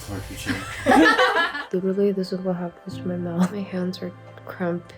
cartridge. Literally, this is what happens to my mouth. My hands are cramped.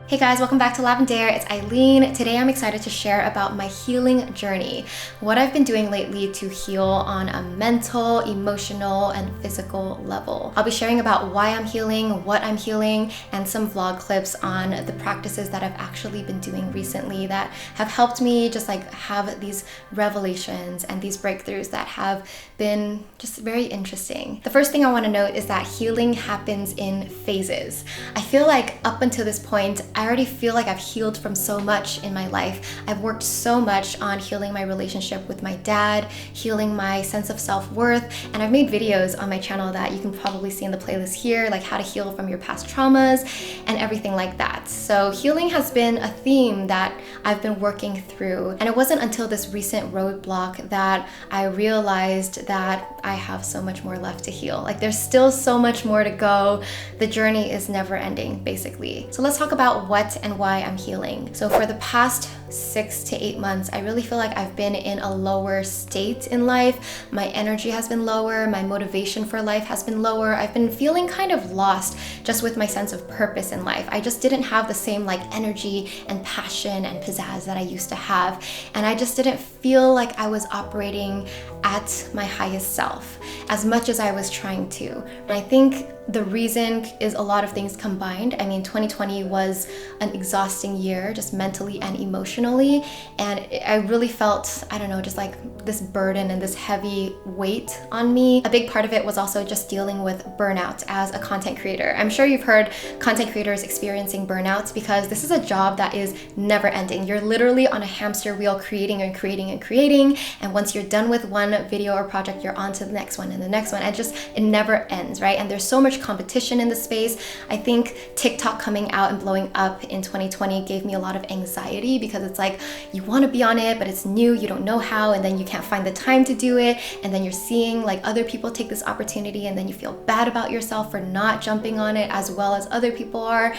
Hey guys, welcome back to Lavendaire. It's Aileen. Today I'm excited to share about my healing journey, what I've been doing lately to heal on a mental, emotional, and physical level. I'll be sharing about why I'm healing, what I'm healing, and some vlog clips on the practices that I've actually been doing recently that have helped me just like have these revelations and these breakthroughs that have been just very interesting. The first thing I want to note is that healing happens in phases. I feel like up until this point, I already feel like I've healed from so much in my life. I've worked so much on healing my relationship with my dad, healing my sense of self-worth, and I've made videos on my channel that you can probably see in the playlist here, like how to heal from your past traumas and everything like that. So healing has been a theme that I've been working through, and it wasn't until this recent roadblock that I realized that I have so much more left to heal. Like there's still so much more to go. The journey is never ending, basically. So let's talk about what and why I'm healing. So for the past 6 to 8 months, I really feel like I've been in a lower state in life. My energy has been lower, my motivation for life has been lower. I've been feeling kind of lost just with my sense of purpose in life. I just didn't have the same like energy and passion and pizzazz that I used to have. And I just didn't feel like I was operating at my highest self as much as I was trying to. And I think the reason is a lot of things combined. I mean, 2020 was an exhausting year, just mentally and emotionally. And I really felt, I don't know, just like this burden and this heavy weight on me. A big part of it was also just dealing with burnout as a content creator. I'm sure you've heard content creators experiencing burnouts because this is a job that is never ending. You're literally on a hamster wheel creating and creating and creating. And once you're done with one video or project, you're on to the next one and the next one. And it never ends, right? And there's so much competition in the space. I think TikTok coming out and blowing up in 2020 gave me a lot of anxiety because it's like you want to be on it, but it's new, you don't know how, and then you can't find the time to do it, and then you're seeing like other people take this opportunity, and then you feel bad about yourself for not jumping on it as well as other people are.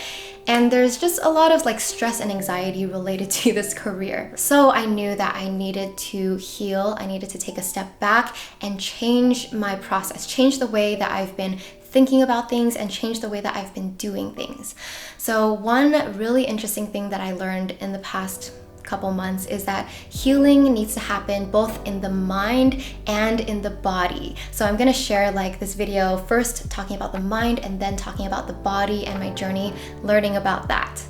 And there's just a lot of like stress and anxiety related to this career. So I knew that I needed to heal. I needed to take a step back and change my process, change the way that I've been thinking about things, and change the way that I've been doing things. So one really interesting thing that I learned in the past couple months is that healing needs to happen both in the mind and in the body. So I'm gonna share like this video first talking about the mind and then talking about the body and my journey learning about that.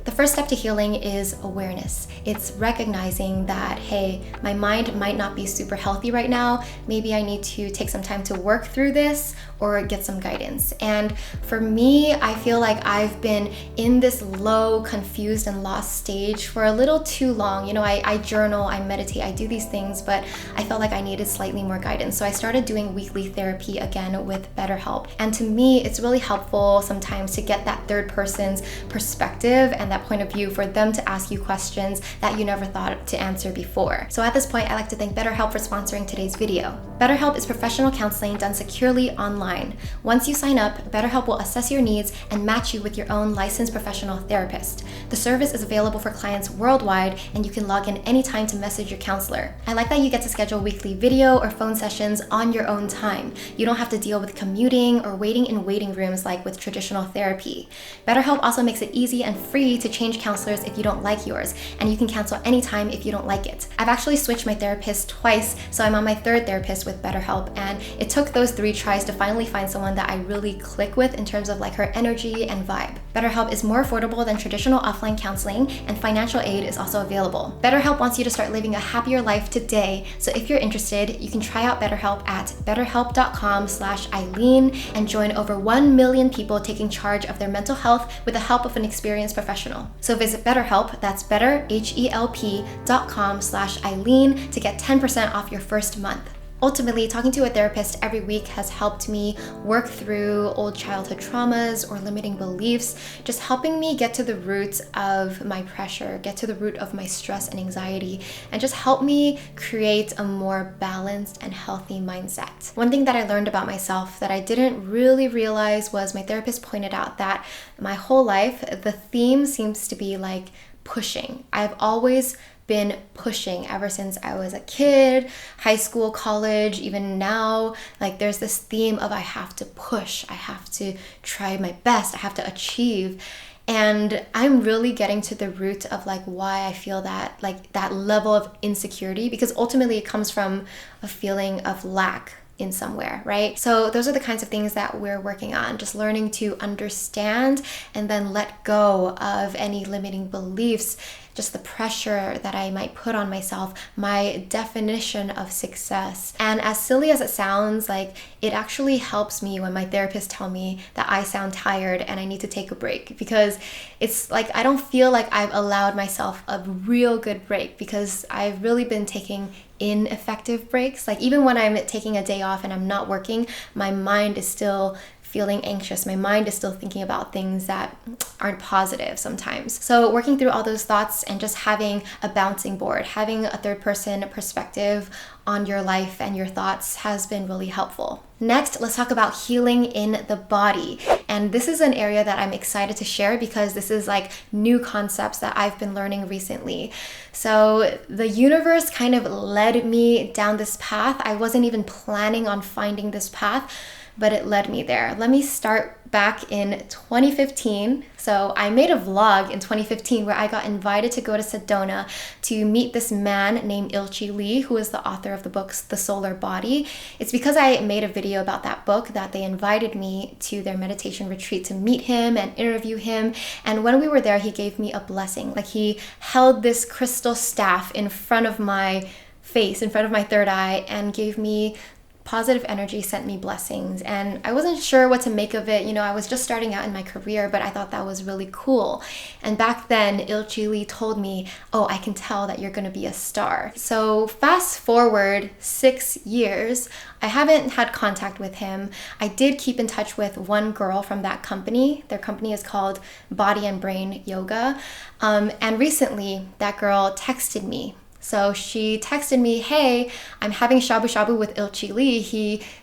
The first step to healing is awareness. It's recognizing that, hey, my mind might not be super healthy right now. Maybe I need to take some time to work through this or get some guidance. And for me, I feel like I've been in this low, confused, and lost stage for a little too long. You know, I journal, I meditate, I do these things, but I felt like I needed slightly more guidance. So I started doing weekly therapy again with BetterHelp. And to me, it's really helpful sometimes to get that third person's perspective and that point of view for them to ask you questions that you never thought to answer before. So at this point, I'd like to thank BetterHelp for sponsoring today's video. BetterHelp is professional counseling done securely online. Once you sign up, BetterHelp will assess your needs and match you with your own licensed professional therapist. The service is available for clients worldwide, and you can log in anytime to message your counselor. I like that you get to schedule weekly video or phone sessions on your own time. You don't have to deal with commuting or waiting in waiting rooms like with traditional therapy. BetterHelp also makes it easy and free to change counselors if you don't like yours, and you can cancel anytime if you don't like it. I've actually switched my therapist twice, so I'm on my third therapist with BetterHelp, and it took those 3 tries to finally find someone that I really click with in terms of like her energy and vibe. BetterHelp is more affordable than traditional offline counseling, and financial aid is also available. BetterHelp wants you to start living a happier life today, so if you're interested, you can try out BetterHelp at betterhelp.com/Aileen and join over 1 million people taking charge of their mental health with the help of an experienced professional. So visit BetterHelp, that's betterhelp.com/Aileen to get 10% off your first month. Ultimately, talking to a therapist every week has helped me work through old childhood traumas or limiting beliefs, just helping me get to the roots of my pressure, get to the root of my stress and anxiety, and just help me create a more balanced and healthy mindset. One thing that I learned about myself that I didn't really realize was my therapist pointed out that my whole life, the theme seems to be like pushing. I've always been pushing ever since I was a kid, high school, college, even now. Like there's this theme of I have to push, I have to try my best, I have to achieve. And I'm really getting to the root of like why I feel that, like that level of insecurity, because ultimately it comes from a feeling of lack in somewhere, right? So those are the kinds of things that we're working on, just learning to understand and then let go of any limiting beliefs, just the pressure that I might put on myself, my definition of success. And as silly as it sounds, like it actually helps me when my therapists tell me that I sound tired and I need to take a break, because it's like I don't feel like I've allowed myself a real good break, because I've really been taking ineffective breaks. Like even when I'm taking a day off and I'm not working, my mind is still feeling anxious. My mind is still thinking about things that aren't positive sometimes. So working through all those thoughts and just having a bouncing board, having a third person perspective on your life and your thoughts has been really helpful. Next, let's talk about healing in the body. And this is an area that I'm excited to share because this is like new concepts that I've been learning recently. So the universe kind of led me down this path. I wasn't even planning on finding this path, but it led me there. Let me start back in 2015. So I made a vlog in 2015 where I got invited to go to Sedona to meet this man named Ilchi Lee, who is the author of the books The Solar Body. It's because I made a video about that book that they invited me to their meditation retreat to meet him and interview him. And when we were there, he gave me a blessing. Like he held this crystal staff in front of my face, in front of my third eye, and gave me positive energy, sent me blessings. And I wasn't sure what to make of it. You know, I was just starting out in my career, but I thought that was really cool. And back then, Ilchi Lee told me, oh, I can tell that you're going to be a star. So fast forward 6 years, I haven't had contact with him. I did keep in touch with one girl from that company. Their company is called Body and Brain Yoga. And recently, that girl texted me. So she texted me, hey, I'm having shabu shabu with Ilchi Lee.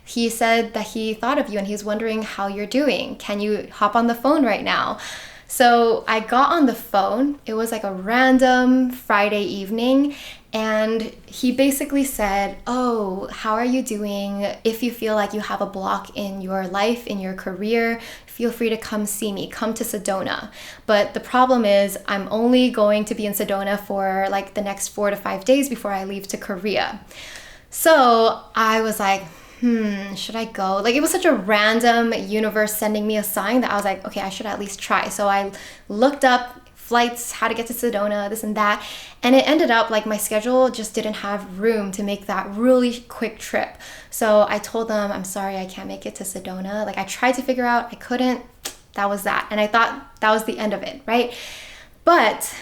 He said that he thought of you and he's wondering how you're doing. Can you hop on the phone right now? So I got on the phone. It was like a random Friday evening. And he basically said, oh, how are you doing? If you feel like you have a block in your life, in your career, feel free to come see me, come to Sedona. But the problem is I'm only going to be in Sedona for like the next 4 to 5 days before I leave to Korea. So I was like, should I go? Like it was such a random universe sending me a sign that I was like, okay, I should at least try. So I looked up flights, how to get to Sedona, this and that. And it ended up like my schedule just didn't have room to make that really quick trip. So I told them, I'm sorry, I can't make it to Sedona. Like I tried to figure out, I couldn't, that was that. And I thought that was the end of it, right? But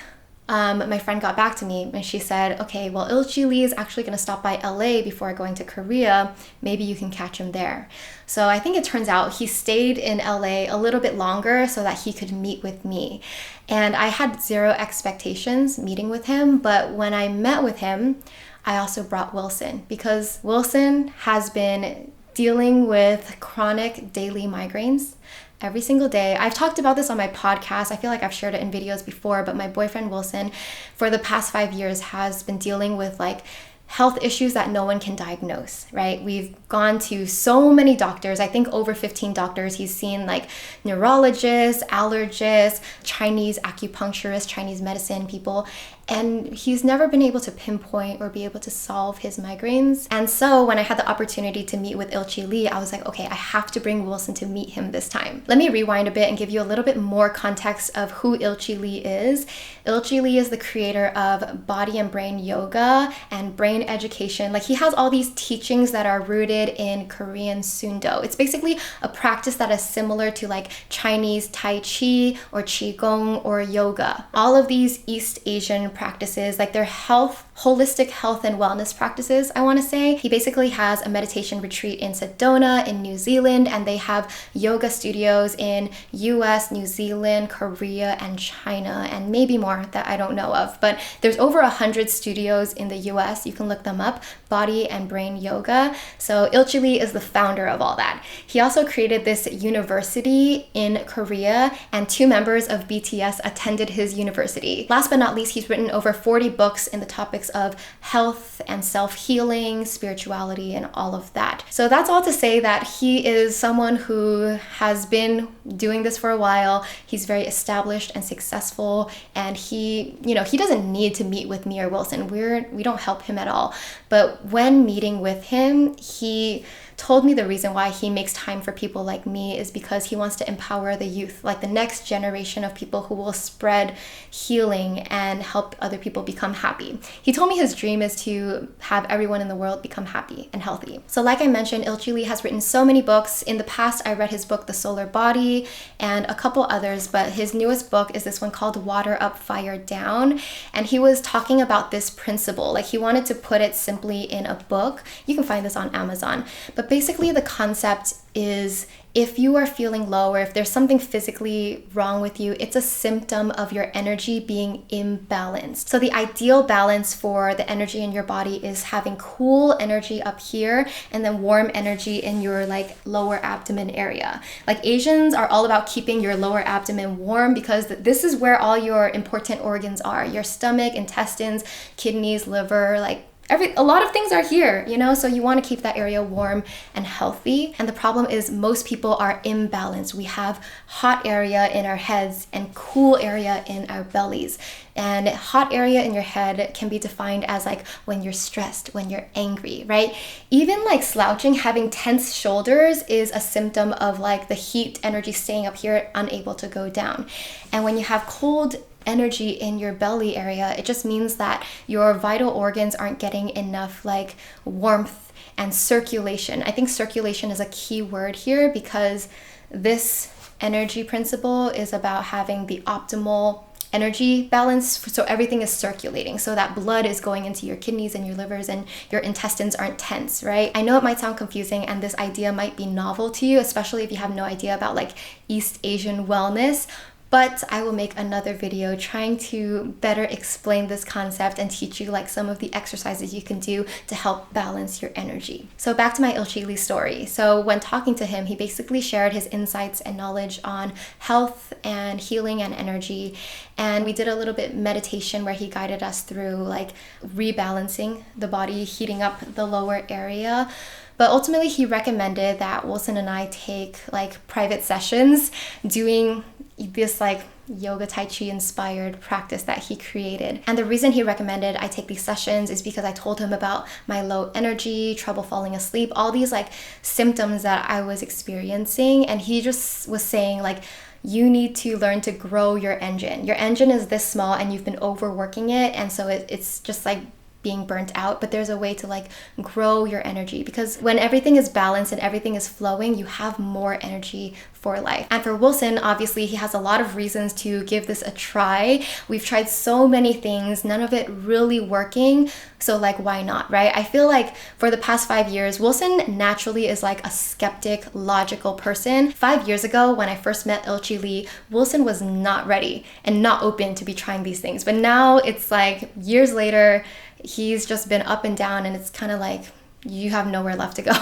my friend got back to me and she said, okay, well, Ilchi Lee is actually going to stop by LA before going to Korea. Maybe you can catch him there. So I think it turns out he stayed in LA a little bit longer so that he could meet with me. And I had zero expectations meeting with him. But when I met with him, I also brought Wilson because Wilson has been dealing with chronic daily migraines every single day. I've talked about this on my podcast. I feel like I've shared it in videos before, but my boyfriend Wilson, for the past 5 years, has been dealing with like health issues that no one can diagnose, right? We've gone to so many doctors, I think over 15 doctors. He's seen like neurologists, allergists, Chinese acupuncturists, Chinese medicine people, and he's never been able to pinpoint or be able to solve his migraines. And so when I had the opportunity to meet with Ilchi Lee, I was like, okay, I have to bring Wilson to meet him this time. Let me rewind a bit and give you a little bit more context of who Ilchi Lee is. Ilchi Lee is the creator of Body and Brain Yoga and Brain Education. Like he has all these teachings that are rooted in Korean Sundo. It's basically a practice that is similar to like Chinese Tai Chi or Qigong or yoga. All of these East Asian practices, like their holistic health and wellness practices, I want to say. He basically has a meditation retreat in Sedona in New Zealand, and they have yoga studios in US, New Zealand, Korea, and China, and maybe more that I don't know of. But there's over 100 studios in the US. You can look them up, Body and Brain Yoga. So Ilchi Lee is the founder of all that. He also created this university in Korea, and 2 members of BTS attended his university. Last but not least, he's written written over 40 books in the topics of health and self-healing, spirituality, and all of that. So that's all to say that he is someone who has been doing this for a while. He's very established and successful, and he doesn't need to meet with me or Wilson. We don't help him at all. But when meeting with him, he told me the reason why he makes time for people like me is because he wants to empower the youth, like the next generation of people who will spread healing and help other people become happy. He told me his dream is to have everyone in the world become happy and healthy. So like I mentioned, Ilchi Lee has written so many books. In the past, I read his book, The Solar Body, and a couple others, but his newest book is this one called Water Up, Fire Down. And he was talking about this principle. Like, he wanted to put it simply in a book. You can find this on Amazon. But basically the concept is, if you are feeling low or if there's something physically wrong with you, it's a symptom of your energy being imbalanced. So the ideal balance for the energy in your body is having cool energy up here and then warm energy in your like lower abdomen area. Like, Asians are all about keeping your lower abdomen warm because this is where all your important organs are. Your stomach, intestines, kidneys, liver, like a lot of things are here, so you want to keep that area warm and healthy. And the problem is most people are imbalanced. We have hot area in our heads and cool area in our bellies. And hot area in your head can be defined as like when you're stressed, when you're angry, right? Even like slouching, having tense shoulders is a symptom of like the heat energy staying up here, unable to go down. And when you have cold energy in your belly area, it just means that your vital organs aren't getting enough like warmth and circulation. I think circulation is a key word here because this energy principle is about having the optimal energy balance, so everything is circulating, so that blood is going into your kidneys and your livers and your intestines aren't tense, right? I know it might sound confusing and this idea might be novel to you, especially if you have no idea about like East Asian wellness, but I will make another video trying to better explain this concept and teach you like some of the exercises you can do to help balance your energy. So back to my Ilchi Lee story. So when talking to him, he basically shared his insights and knowledge on health and healing and energy. And we did a little bit meditation where he guided us through like rebalancing the body, heating up the lower area. But ultimately, he recommended that Wilson and I take like private sessions doing this like yoga tai chi inspired practice that he created. And the reason he recommended I take these sessions is because I told him about my low energy, trouble falling asleep, all these like symptoms that I was experiencing. And he just was saying like, you need to learn to grow your engine. Your engine is this small and you've been overworking it. And so it's just like being burnt out, but there's a way to like grow your energy, because when everything is balanced and everything is flowing, you have more energy for life. And for Wilson, obviously he has a lot of reasons to give this a try. We've tried so many things, none of it really working. So like, why not, right? I feel like for the past 5 years, Wilson naturally is like a skeptic, logical person. 5 years ago, when I first met Ilchi Lee, Wilson was not ready and not open to be trying these things. But now it's like years later, he's just been up and down and it's kind of like, you have nowhere left to go.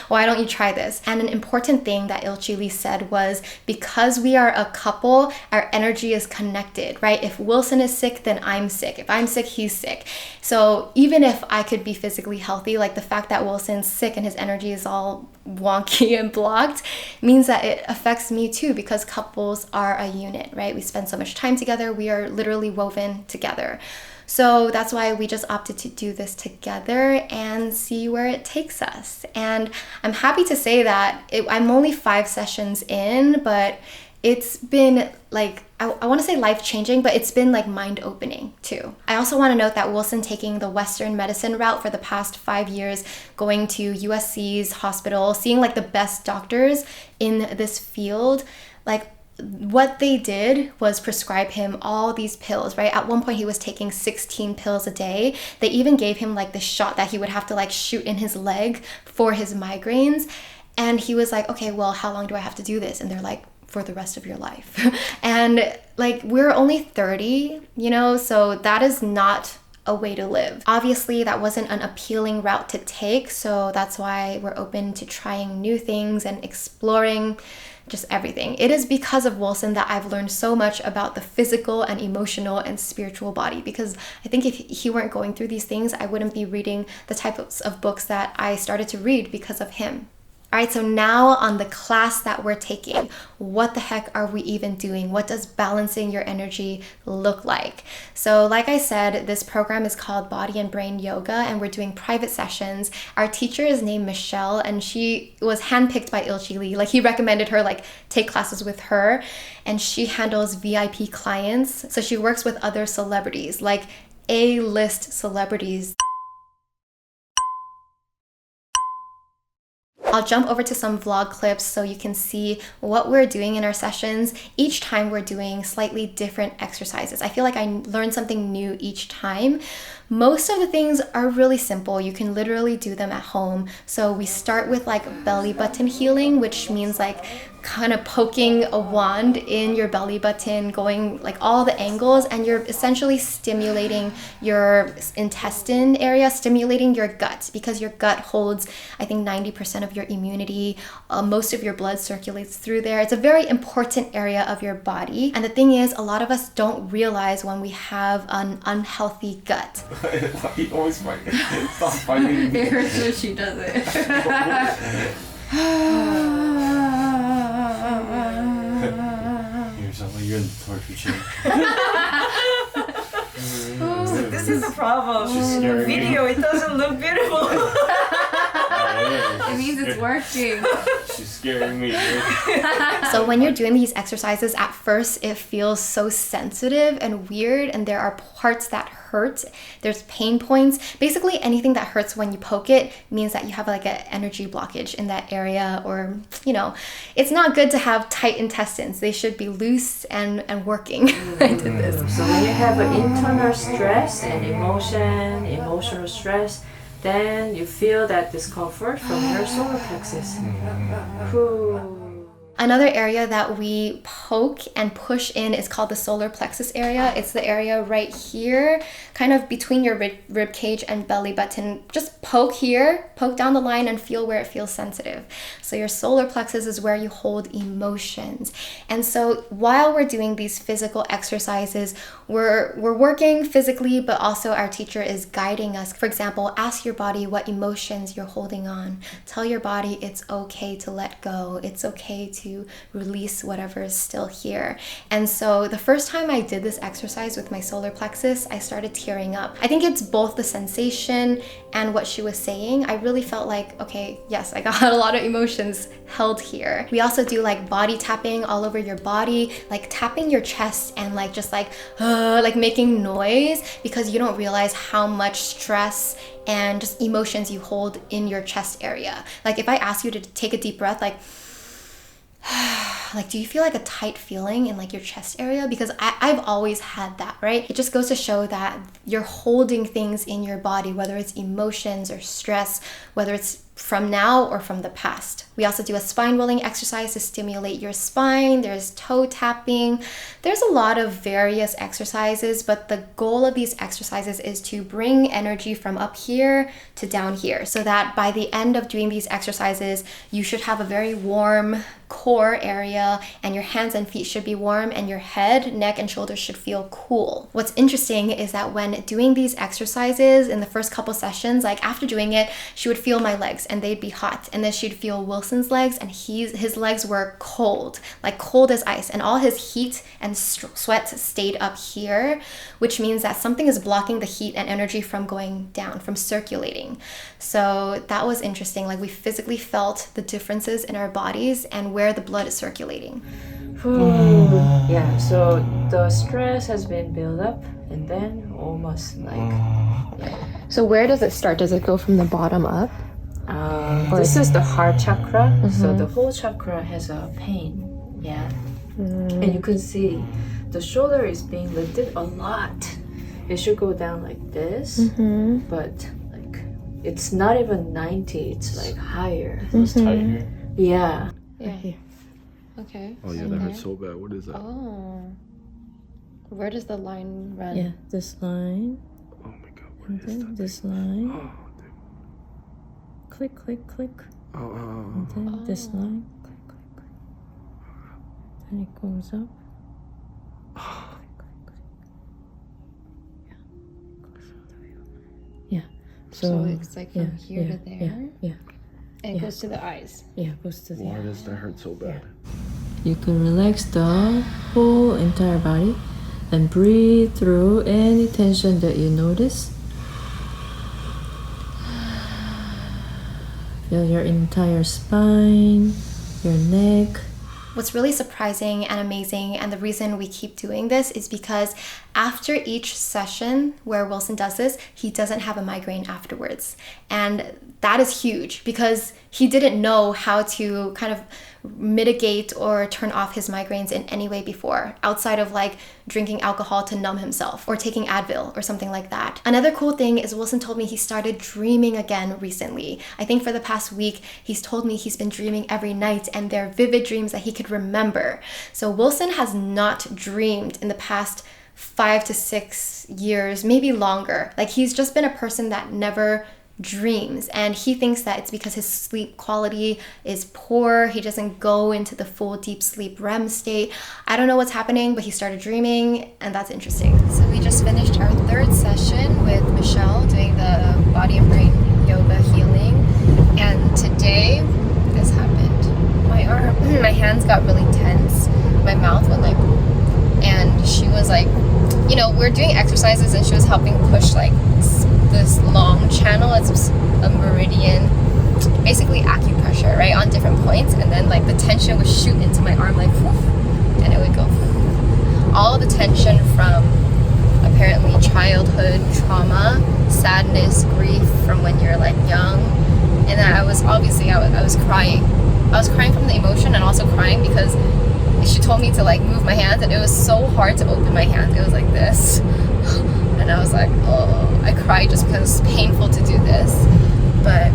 Why don't you try this? And an important thing that Ilchi Lee said was, because we are a couple, our energy is connected, right? If Wilson is sick, then I'm sick. If I'm sick, he's sick. So even if I could be physically healthy, like the fact that Wilson's sick and his energy is all wonky and blocked means that it affects me too, because couples are a unit, right? We spend so much time together. We are literally woven together. So that's why we just opted to do this together and see where it takes us. And I'm happy to say that I'm only 5 sessions in, but it's been like, I want to say life-changing, but it's been like mind-opening too. I also want to note that Wilson taking the Western medicine route for the past 5 years, going to USC's hospital, seeing like the best doctors in this field, like what they did was prescribe him all these pills, right? At one point he was taking 16 pills a day. They even gave him like the shot that he would have to like shoot in his leg for his migraines. And he was like, okay, well, how long do I have to do this? And they're like, for the rest of your life. And like, we're only 30, so that is not a way to live. Obviously, that wasn't an appealing route to take, so that's why we're open to trying new things and exploring just everything. It is because of Wilson that I've learned so much about the physical and emotional and spiritual body, because I think if he weren't going through these things, I wouldn't be reading the types of books that I started to read because of him. All right, so now on the class that we're taking, what the heck are we even doing? What does balancing your energy look like? So like I said, this program is called Body and Brain Yoga, and we're doing private sessions. Our teacher is named Michelle, and she was handpicked by Ilchi Lee. Like, he recommended her, like, take classes with her, and she handles VIP clients. So she works with other celebrities, like A-list celebrities. I'll jump over to some vlog clips so you can see what we're doing in our sessions. Each time we're doing slightly different exercises. I feel like I learn something new each time. Most of the things are really simple. You can literally do them at home. So we start with like belly button healing, which means like kind of poking a wand in your belly button, going like all the angles, and you're essentially stimulating your intestine area, stimulating your gut, because your gut holds, I think, 90% of your immunity. Most of your blood circulates through there. It's a very important area of your body. And the thing is, a lot of us don't realize when we have an unhealthy gut. He always fights. Stop fighting me. It hurts when she does it. You sound like you're in the torture chamber. So this is the problem. She's scaring me. Video, it doesn't look beautiful. It means it's working. She's scaring me. So when you're doing these exercises, at first it feels so sensitive and weird, and there are parts that hurt. There's pain points. Basically anything that hurts when you poke it means that you have like an energy blockage in that area, or, you know, it's not good to have tight intestines. They should be loose and working. I did this. So when you have an internal stress and emotional stress, then you feel that discomfort from your solar plexus. Whew. Another area that we poke and push in is called the solar plexus area. It's the area right here, kind of between your rib cage and belly button. Just poke here, poke down the line, and feel where it feels sensitive. So your solar plexus is where you hold emotions. And so while we're doing these physical exercises, we're working physically, but also our teacher is guiding us. For example, ask your body what emotions you're holding on. Tell your body it's okay to let go. It's okay to release whatever is still here. And so the first time I did this exercise with my solar plexus, I started tearing up. I think it's both the sensation and what she was saying. I really felt like, okay, yes, I got a lot of emotions held here. We also do like body tapping all over your body, like tapping your chest and like just like making noise, because you don't realize how much stress and just emotions you hold in your chest area. Like if I ask you to take a deep breath, like do you feel like a tight feeling in like your chest area? Because I've always had that, right? It just goes to show that you're holding things in your body, whether it's emotions or stress, whether it's from now or from the past. We also do a spine rolling exercise to stimulate your spine. There's toe tapping. There's a lot of various exercises, but the goal of these exercises is to bring energy from up here to down here, so that by the end of doing these exercises, you should have a very warm core area, and your hands and feet should be warm, and your head, neck, and shoulders should feel cool. What's interesting is that when doing these exercises in the first couple sessions, like after doing it, she would feel my legs and they'd be hot, and then she'd feel Wilson's legs, and his legs were cold, like cold as ice, and all his heat and sweat stayed up here, which means that something is blocking the heat and energy from going down, from circulating. So that was interesting. Like we physically felt the differences in our bodies and where the blood is circulating. Yeah, so the stress has been built up, and then almost like So where does it start? Does it go from the bottom up? this is the heart chakra. So the whole chakra has a pain. Yeah. And you can see the shoulder is being lifted a lot. It should go down like this, but like it's not even 90, it's like higher. It's tight here. Yeah. Yeah. Okay. Oh yeah, that hurts so bad. What is that? Oh. Where does the line run? Yeah, this line, Oh my god, and what is then that? this line. Oh, dude. Click, click, click. Oh, And then this line. Click, click, click. And it goes up. Yeah. So it's like from here to there. Yeah. And it goes to the eyes. Yeah, it goes to the Why does that hurt so bad? You can relax the whole entire body and breathe through any tension that you notice. Feel your entire spine, your neck. What's really surprising and amazing, and the reason we keep doing this, is because after each session where Wilson does this, he doesn't have a migraine afterwards. And that is huge because he didn't know how to kind of mitigate or turn off his migraines in any way before, outside of like drinking alcohol to numb himself or taking Advil or something like that. Another cool thing is Wilson told me he started dreaming again recently. I think for the past week, he's told me he's been dreaming every night, and they're vivid dreams that he could remember. So Wilson has not dreamed in the past 5 to 6 years, maybe longer. Like, he's just been a person that never dreams, and he thinks that it's because his sleep quality is poor. He doesn't go into the full deep sleep REM state. I don't know what's happening, but he started dreaming, and that's interesting. So we just finished our third session with Michelle doing the body and brain yoga healing, and today this happened. My hands got really tense, my mouth went like, and she was like, you know, we're doing exercises and she was helping push like this long channel. It's a meridian, basically acupressure, right, on different points, and then like the tension would shoot into my arm like whoosh, and it would go whoosh. All the tension from apparently childhood trauma, sadness, grief from when you're like young. And then I was crying. I was crying from the emotion, and also crying because she told me to like move my hands, and it was so hard to open my hands. It was like this. And I was like, oh, I cried just because it's painful to do this. But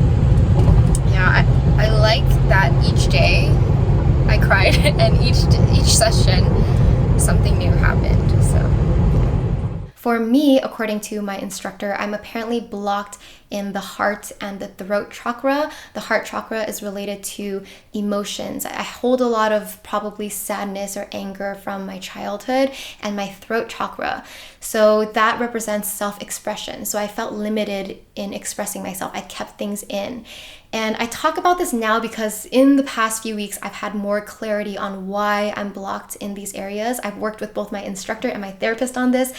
yeah, I like that each day I cried and each session something new happened. So for me, according to my instructor, I'm apparently blocked in the heart and the throat chakra. The heart chakra is related to emotions. I hold a lot of probably sadness or anger from my childhood, and my throat chakra. So that represents self-expression. So I felt limited in expressing myself. I kept things in. And I talk about this now because in the past few weeks, I've had more clarity on why I'm blocked in these areas. I've worked with both my instructor and my therapist on this.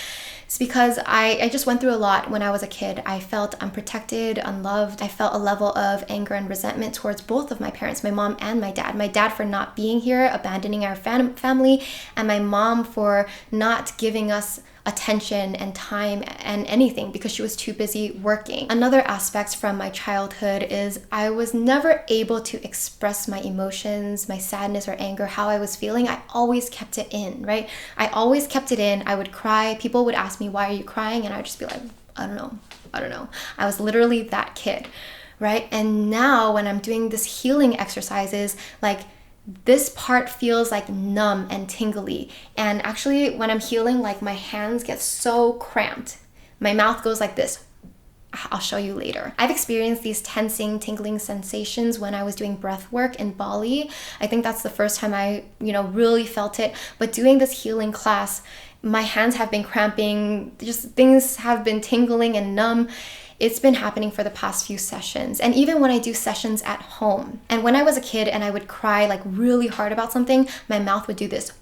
It's because I just went through a lot when I was a kid. I felt unprotected, unloved. I felt a level of anger and resentment towards both of my parents, my mom and my dad. My dad for not being here, abandoning our family, and my mom for not giving us attention and time and anything because she was too busy working. Another aspect from my childhood is I was never able to express my emotions, my sadness or anger, how I was feeling. I always kept it in, right? I always kept it in. I would cry. People would ask me, why are you crying? And I would just be like, I don't know. I was literally that kid, right? And now when I'm doing this healing exercises, like this part feels like numb and tingly. And actually when I'm healing, like my hands get so cramped. My mouth goes like this. I'll show you later. I've experienced these tensing, tingling sensations when I was doing breath work in Bali. I think that's the first time I, really felt it. But doing this healing class, my hands have been cramping, just things have been tingling and numb. It's been happening for the past few sessions. And even when I do sessions at home. And when I was a kid and I would cry like really hard about something, my mouth would do this.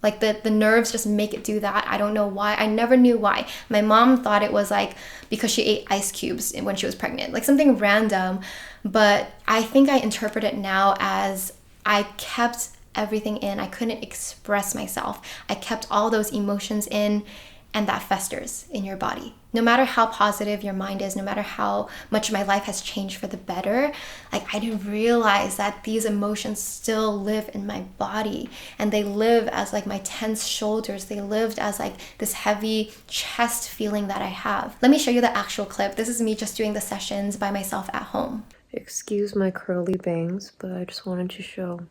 Like the nerves just make it do that. I don't know why. I never knew why. My mom thought it was like because she ate ice cubes when she was pregnant, like something random. But I think I interpret it now as I kept everything in. I couldn't express myself. I kept all those emotions in, and that festers in your body. No matter how positive your mind is, no matter how much my life has changed for the better, like I didn't realize that these emotions still live in my body, and they live as like my tense shoulders. They lived as like this heavy chest feeling that I have. Let me show you the actual clip. This is me just doing the sessions by myself at home. Excuse my curly bangs, but I just wanted to show.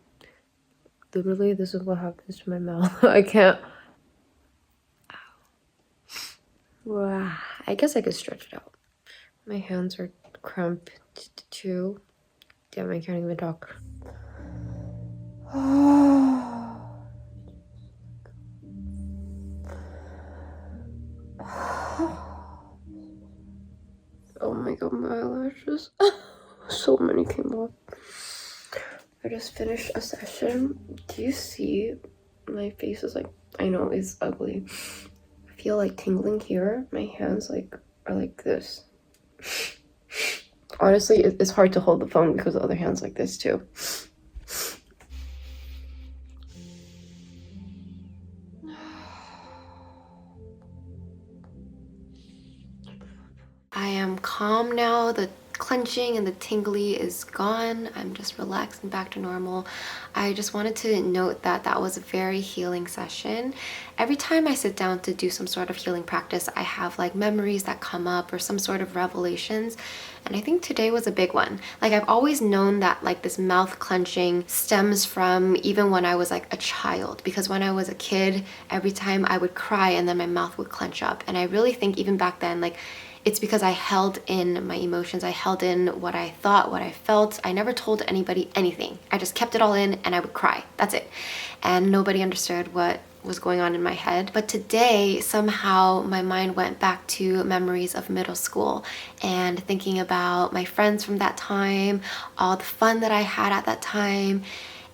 Literally, this is what happens to my mouth. I can't. Wow. I guess I could stretch it out. My hands are cramped too. Damn, I can't even talk. Oh my god, my eyelashes. So many came off. I just finished a session. Do you see my face is like, I know it's ugly. I feel like tingling here. My hands are like this. Honestly, it's hard to hold the phone because the other hand's like this too. I am calm now. The clenching and the tingly is gone. I'm just relaxed and back to normal. I just wanted to note that that was a very healing session. Every time I sit down to do some sort of healing practice, I have like memories that come up or some sort of revelations. And I think today was a big one. Like, I've always known that like this mouth clenching stems from even when I was like a child, because when I was a kid, every time I would cry and then my mouth would clench up. And I really think even back then, like, it's because I held in my emotions. I held in what I thought, what I felt. I never told anybody anything. I just kept it all in and I would cry. That's it. And nobody understood what was going on in my head. But today, somehow my mind went back to memories of middle school and thinking about my friends from that time, all the fun that I had at that time.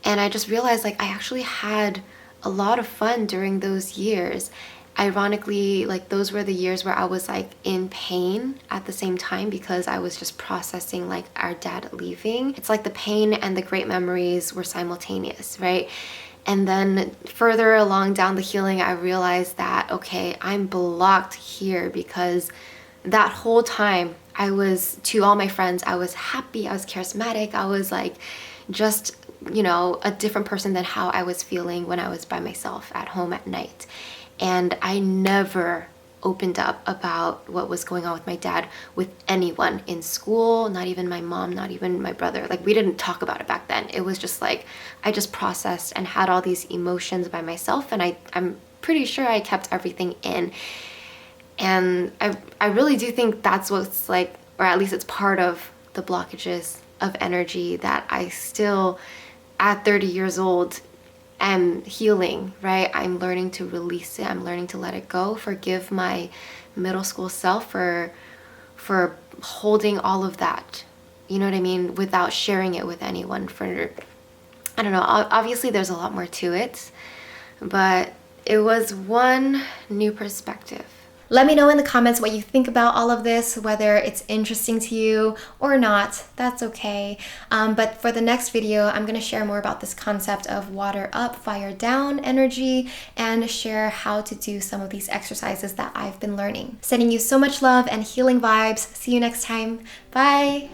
And I just realized like I actually had a lot of fun during those years. Ironically, like those were the years where I was like in pain at the same time because I was just processing like our dad leaving. It's like the pain and the great memories were simultaneous, right? And then further along down the healing, I realized that, okay, I'm blocked here because that whole time I was, to all my friends, I was happy, I was charismatic, I was like just, you know, a different person than how I was feeling when I was by myself at home at night. And I never opened up about what was going on with my dad with anyone in school, not even my mom, not even my brother. Like, we didn't talk about it back then. It was just like, I just processed and had all these emotions by myself, and I'm pretty sure I kept everything in. And I really do think that's what's like, or at least it's part of the blockages of energy that I still, at 30 years old, am healing, right? I'm learning to release it. I'm learning to let it go. Forgive my middle school self for holding all of that, you know what I mean, without sharing it with anyone. For, I don't know, obviously there's a lot more to it, but it was one new perspective. Let me know in the comments what you think about all of this, whether it's interesting to you or not. That's okay. But for the next video, I'm going to share more about this concept of water up, fire down energy, and share how to do some of these exercises that I've been learning. Sending you so much love and healing vibes. See you next time. Bye.